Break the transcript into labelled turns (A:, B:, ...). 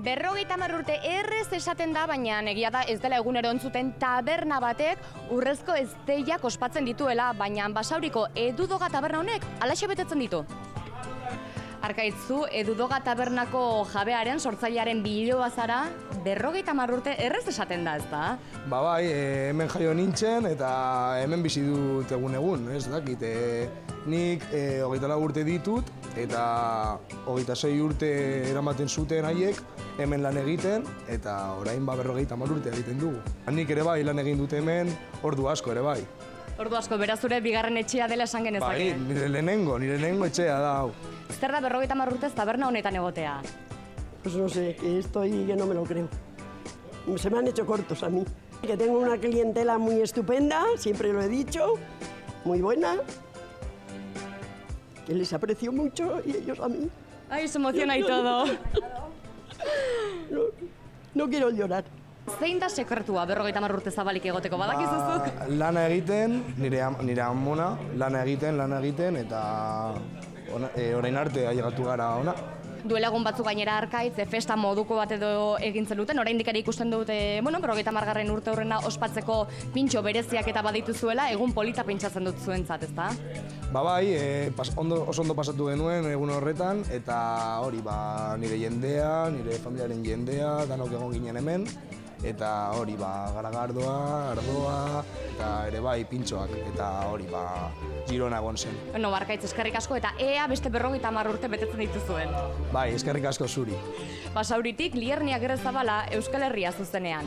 A: 50 urte errez esaten da, baina egia da ez dela egunero entzuten taberna batek urrezko ezteiak ospatzen dituela, baina Basauriko Edudoga taberna honek alaxe betetzen ditu. Arkaitzu, Edudoga tabernako jabearen sortzailearen biloba zara, 50 urte errez esaten da, ezta?
B: Bai, hemen jaio nintzen eta hemen bizi dut egun, ez dakit. Nik 24 urte ditut eta 26 urte eramaten zuten haiek hemen lan egiten eta orain 50 urte egiten dugu. Nik ere bai lan egin dut hemen, ordu asko ere bai.
A: Ordu asko, beraz zure bigarren etxea dela esan genezake.
B: Bai, nire lehenengo etxea da hau.
A: Zer da 50 urtez taberna honetan egotea?
C: Pues no sé, que no me lo creo. Se me han hecho cortos a mí. Que tengo una clientela muy estupenda, siempre lo he dicho, muy buena, que les aprecio mucho y ellos a mí.
A: Ay, se emociona y todo.
C: No quiero llorar.
A: Zein da sekretua 50 urte zabalik egoteko badakizuzuk?
B: Lana egiten, nire amona, lana egiten eta orain arte ailegatu gara ona.
A: Duela egun batzuk gainera Arkaitz, festa moduko bat edo egin zenuten, oraindik ere ikusten dute, 50. urte horrena ospatzeko pintxo bereziak eta badituzuela, egun polita pentsatzen dut zuentzat, ezta?
B: Bai, oso ondo pasatu genuen egun horretan, eta hori, nire jendea, nire familiaren jendea, danok egon ginen hemen, eta hori, garagardoa, ardoa, eta ere bai, pintxoak, eta hori, Girona egon zen.
A: Arkaitz, eskerrik asko, eta ea beste 50 urte betetzen dituzuen.
B: Bai, eskerrik asko zuri.
A: Basauritik Liernia Gerezabala, Euskal Herria zuzenean.